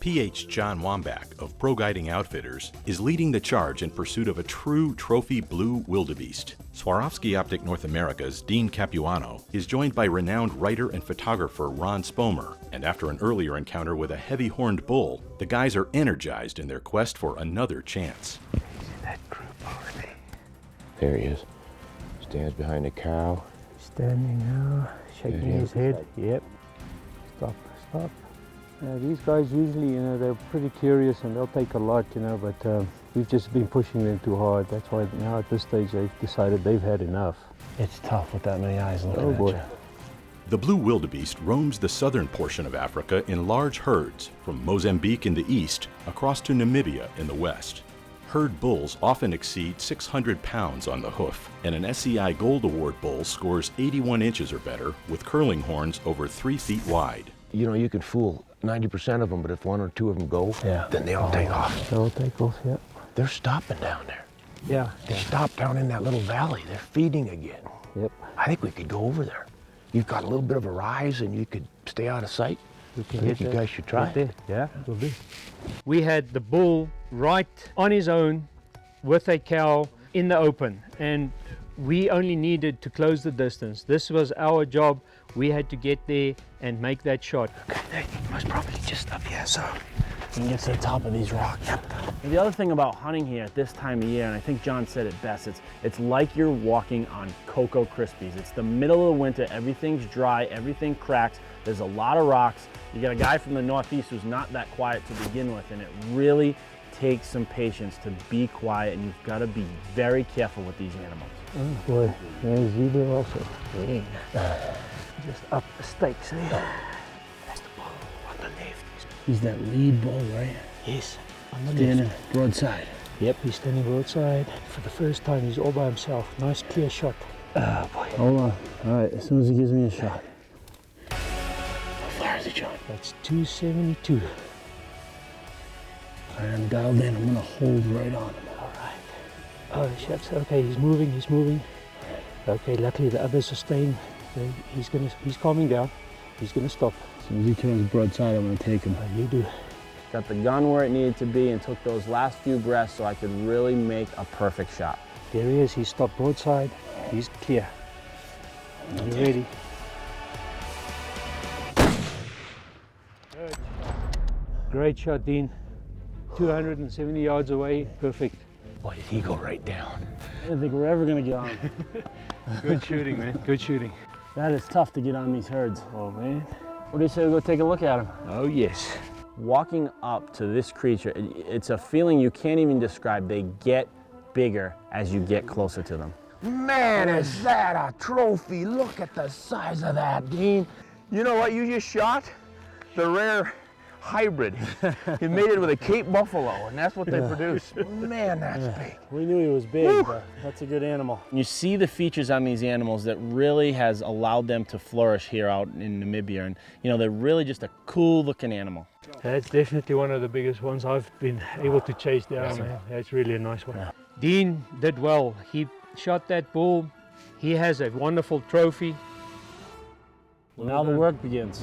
PH John Wambach of Pro Guiding Outfitters is leading the charge in pursuit of a true trophy blue wildebeest. Swarovski Optic North America's Dean Capuano is joined by renowned writer and photographer Ron Spomer, and after an earlier encounter with a heavy-horned bull, the guys are energized in their quest for another chance. See that group over there? There he is. Stands behind the cow. Standing now, shaking his head. Yep. Stop, stop. These guys usually, they're pretty curious and they'll take a lot, but we've just been pushing them too hard. That's why now at this stage they've decided they've had enough. It's tough with that many eyes looking at you. The blue wildebeest roams the southern portion of Africa in large herds, from Mozambique in the east across to Namibia in the west. Herd bulls often exceed 600 pounds on the hoof, and an SCI Gold Award bull scores 81 inches or better with curling horns over 3 feet wide. You can fool 90% of them, but if one or two of them go, then they all take off. They'll take off, yep. They're stopping down there. Yeah. They stopped down in that little valley. They're feeding again. Yep. I think we could go over there. You've got a little bit of a rise and you could stay out of sight. I think you guys should try it. Yeah, we'll do. We had the bull right on his own with a cow in the open, and we only needed to close the distance. This was our job. We had to get there and make that shot. Okay, he must probably just up here, so you can get to the top of these rocks. Yep. And the other thing about hunting here at this time of year, and I think John said it best, it's like you're walking on Cocoa Krispies. It's the middle of the winter, everything's dry, everything cracks, there's a lot of rocks. You got a guy from the Northeast who's not that quiet to begin with, and it really takes some patience to be quiet, and you've got to be very careful with these animals. Oh boy, there's zebra also. Just up the stakes, eh? That's the bull on the left. He's that lead bull, right? Yes. Standing broadside. Yep, he's standing broadside. For the first time, he's all by himself. Nice clear shot. Oh boy. Hold on. All right, as soon as he gives me a shot. How far is it, John? That's 272. I'm dialed in. I'm gonna hold right on him. All right. Oh, shucks. Okay, he's moving. He's moving. Okay, luckily the others are staying. He's calming down. He's gonna stop. As soon as he turns broadside, I'm gonna take him. You do. Got the gun where it needed to be and took those last few breaths so I could really make a perfect shot. There he is. He stopped broadside. He's clear. You ready? Good. Great shot, Dean. 270 yards away. Perfect. Boy, did he go right down. I don't think we're ever gonna get on. Good shooting, man. Good shooting. That is tough to get on these herds. Oh, man. What do you say we go take a look at him? Oh, yes. Walking up to this creature, it's a feeling you can't even describe. They get bigger as you get closer to them. Man, is that a trophy? Look at the size of that, Dean. You know what you just shot? The rare hybrid. You made it with a Cape Buffalo, and that's what they produce. Man, that's big. We knew he was big, but that's a good animal. You see the features on these animals that really has allowed them to flourish here out in Namibia, and they're really just a cool looking animal. That's definitely one of the biggest ones I've been able to chase down, man. That's really a nice one. Dean did well. He shot that bull. He has a wonderful trophy. Well, now the work begins.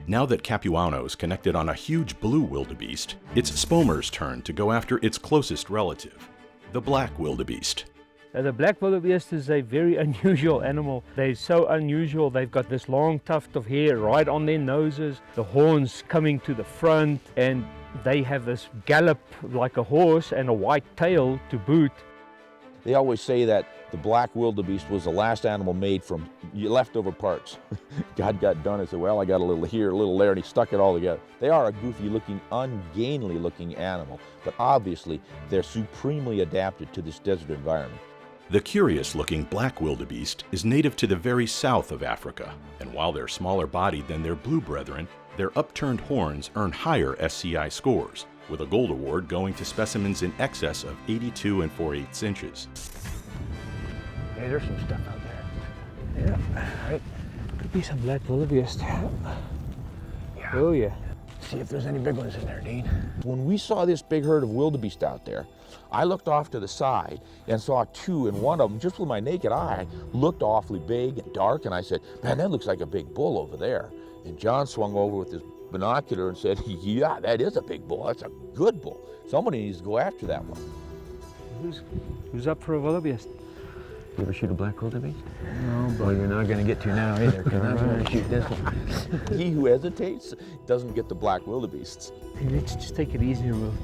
Now that Capuano's connected on a huge blue wildebeest, it's Spomer's turn to go after its closest relative, the black wildebeest. The black wildebeest is a very unusual animal. They're so unusual. They've got this long tuft of hair right on their noses, the horns coming to the front, and they have this gallop like a horse and a white tail to boot. They always say that the black wildebeest was the last animal made from leftover parts. God got done and said, well, I got a little here, a little there, and he stuck it all together. They are a goofy looking, ungainly looking animal, but obviously they're supremely adapted to this desert environment. The curious-looking black wildebeest is native to the very south of Africa, and while they're smaller bodied than their blue brethren, their upturned horns earn higher SCI scores, with a gold award going to specimens in excess of 82 4/8 inches. Hey, there's some stuff out there. Yeah, right. Could be some black wildebeest. Yeah. Oh yeah. See if there's any big ones in there, Dean. When we saw this big herd of wildebeest out there, I looked off to the side and saw two, and one of them, just with my naked eye, looked awfully big and dark, and I said, man, that looks like a big bull over there. And John swung over with his binocular and said, yeah, that is a big bull. That's a good bull. Somebody needs to go after that one. Who's up for a wildebeest? You ever shoot a black wildebeest? No, but Well, you're not going to get to now either, because I'm going to shoot this one. He who hesitates doesn't get the black wildebeests. let's just take it easy and we'll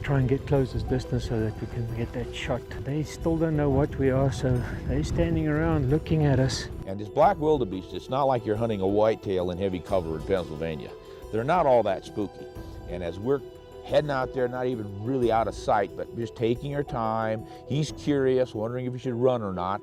try and get closest distance so that we can get that shot. They still don't know what we are, so they're standing around looking at us. And this black wildebeest, it's not like you're hunting a whitetail in heavy cover in Pennsylvania. They're not all that spooky. And as we're heading out there, not even really out of sight, but just taking our time, he's curious, wondering if he should run or not.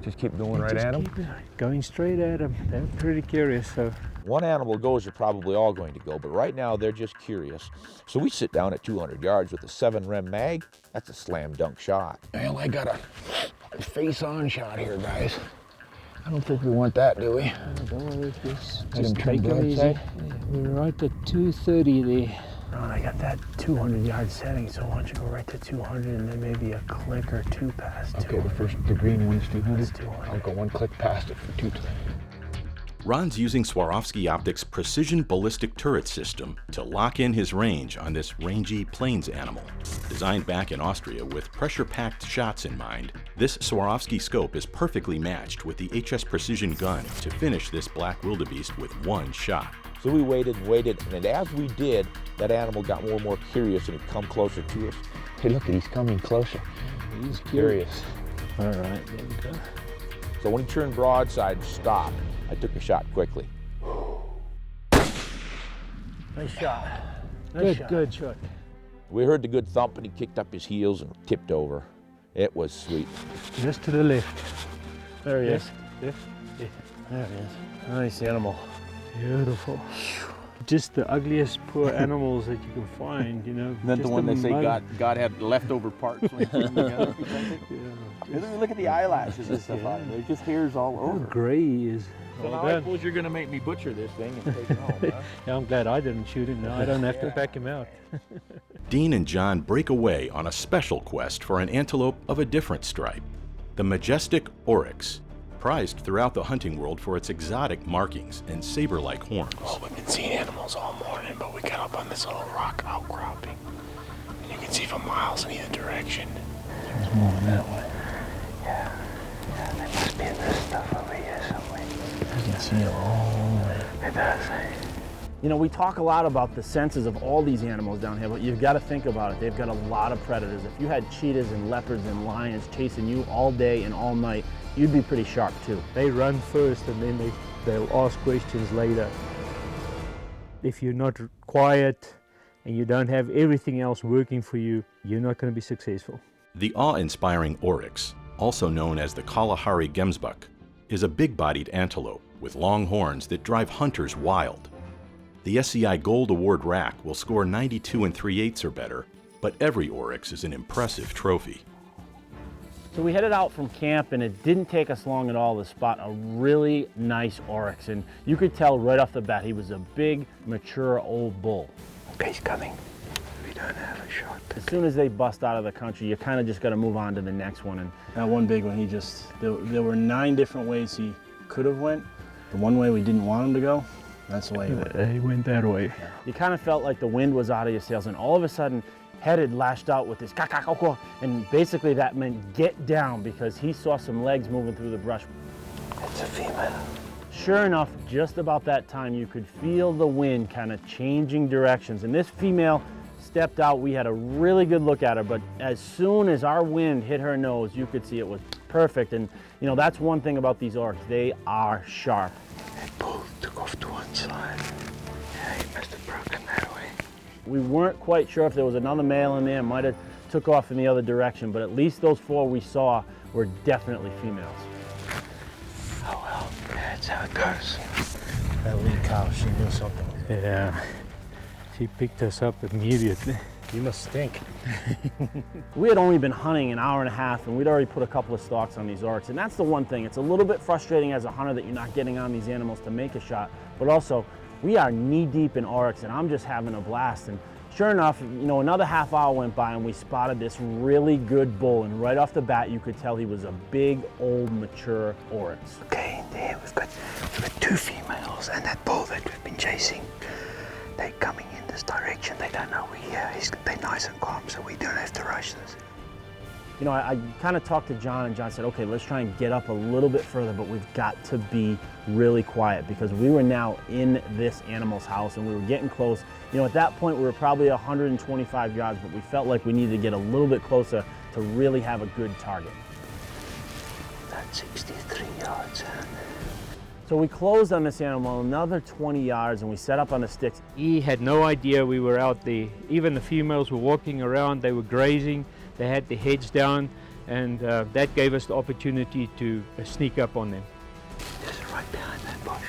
Just keep going right Just at him. keep going straight at them. They're pretty curious, so. One animal goes, you're probably all going to go, but right now they're just curious. So we sit down at 200 yards with a 7 rem mag. That's a slam dunk shot. Well, I got a face-on shot here, guys. I don't think we want that, do we? Don't worry, just Let him take turn them easy. broadside. We're right at 230 there. Ron, I got that 200 yard setting, so why don't you go right to 200 and then maybe a click or two past Okay, 200. the green one's 200. It's 200. I'll go one click past it for 220. Ron's using Swarovski Optics' precision ballistic turret system to lock in his range on this rangy plains animal. Designed back in Austria with pressure-packed shots in mind, this Swarovski scope is perfectly matched with the HS Precision gun to finish this black wildebeest with one shot. So we waited and waited, and as we did, that animal got more and more curious and he'd come closer to us. Hey, look, he's coming closer. He's curious. All right, there we go. So when he turned broadside and stopped, I took a shot quickly. Nice shot. Nice shot. Good shot. We heard the good thump and he kicked up his heels and tipped over. It was sweet. Just to the left. There he is. Left. Yeah. There he is. Nice animal. Beautiful. Just the ugliest poor animals that you can find, you know. Not the just one they say mud. God had leftover parts when he put them together. Yeah, Look at the eyelashes and stuff on it. There's just hairs all how over. gray he is. So Well now I done. suppose you're going to make me butcher this thing and take it home, huh? Yeah, I'm glad I didn't shoot him. Now I don't have to pack him out. Dean and John break away on a special quest for an antelope of a different stripe, the majestic oryx, prized throughout the hunting world for its exotic markings and saber-like horns. Well, we've been seeing animals all morning, but we got up on this little rock outcropping. And you can see for miles in either direction. It's moving that way. Yeah, they must be in this stuff over here somewhere. You can see it all the way. It does. You know, we talk a lot about the senses of all these animals down here, but you've got to think about it. They've got a lot of predators. If you had cheetahs and leopards and lions chasing you all day and all night, you'd be pretty sharp too. They run first and then they'll ask questions later. If you're not quiet and you don't have everything else working for you, you're not going to be successful. The awe-inspiring oryx, also known as the Kalahari gemsbuck, is a big-bodied antelope with long horns that drive hunters wild. The SCI Gold Award rack will score 92 3/8 or better, but every oryx is an impressive trophy. So we headed out from camp and it didn't take us long at all to spot a really nice oryx. And you could tell right off the bat he was a big, mature old bull. Okay, he's coming. We don't have a shot. As soon as they bust out of the country, you kind of just got to move on to the next one. And That one big one, there were 9 different ways he could have went. The one way we didn't want him to go, that's the way he went. They went that way. you kind of felt like the wind was out of your sails. And all of a sudden, Head had lashed out with this kakakoko, and basically that meant get down because he saw some legs moving through the brush. It's a female. Sure enough, just about that time, you could feel the wind kind of changing directions. And this female stepped out. We had a really good look at her, but as soon as our wind hit her nose, you could see it was perfect. And you know, that's one thing about these oryx. They are sharp. They both took off to one side. Yeah, he must have broken that way. We weren't quite sure if there was another male in there, might have took off in the other direction, but at least those 4 we saw were definitely females. Oh well, that's how it goes. That lead cow, she knew something. Yeah, she picked us up immediately. You must stink. We had only been hunting an hour and a half and we'd already put a couple of stalks on these oryx. And that's the one thing, it's a little bit frustrating as a hunter that you're not getting on these animals to make a shot, but also we are knee deep in oryx and I'm just having a blast. And Sure enough, you know, another half hour went by and we spotted this really good bull, and right off the bat you could tell he was a big, old, mature oryx. Okay, there we've got 2 females and that bull that we've been chasing. They're coming in this direction. They don't know we're here. They're nice and calm, so we don't have to rush this. You know, I kind of talked to John, and John said, okay, let's try and get up a little bit further, but we've got to be really quiet because we were now in this animal's house and we were getting close. You know, at that point we were probably 125 yards, but we felt like we needed to get a little bit closer to really have a good target. That's 63 yards. So we closed on this animal another 20 yards and we set up on the sticks. He had no idea we were out there. Even the females were walking around, they were grazing, they had their heads down, and that gave us the opportunity to sneak up on them. Just right behind that bush.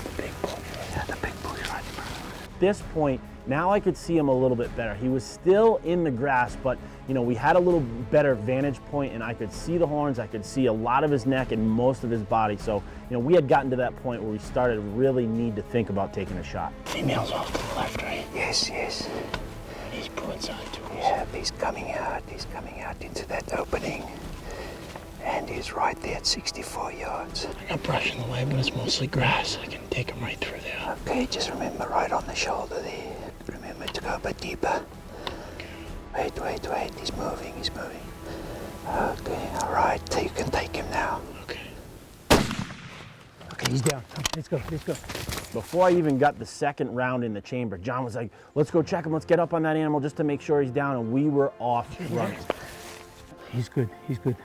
The big bush. Yeah, the big bush right in front. At this point, now I could see him a little bit better. He was still in the grass, but you know, we had a little better vantage point and I could see the horns, I could see a lot of his neck and most of his body. So, you know, we had gotten to that point where we started to really need to think about taking a shot. Female's off to the left, right? Yes, yes. He's broadside to us. Yeah, he's coming out into that opening. And he's right there at 64 yards. I got brush in the way, but it's mostly grass. I can take him right through there. Okay, just remember right on the shoulder there. Remember to go a bit deeper. Wait, he's moving. Okay, all right, you can take him now. Okay. Okay, he's down. Come, let's go. Before I even got the second round in the chamber, John was like, let's go check him, let's get up on that animal just to make sure he's down, and we were off running. He's good. He's down.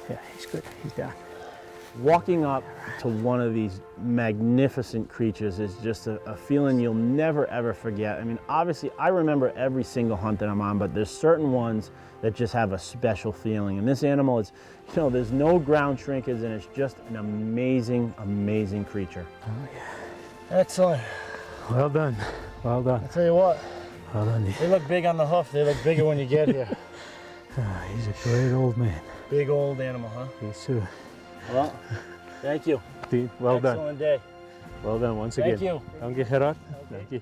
Yeah, he's good. He's down. Walking up to one of these magnificent creatures is just a feeling you'll never ever forget. I mean, obviously I remember every single hunt that I'm on, but there's certain ones that just have a special feeling. And this animal is, you know, there's no ground shrinkage and it's just an amazing, amazing creature. Oh yeah. Excellent. Well done. I'll tell you what, Well done. they look big on the hoof. They look bigger when you get here. He's a great old man. Big old animal, huh? Yes, sir. Well, thank you. Well done. Excellent day. Well done once again. Thank you. Don't get hit out. Thank you.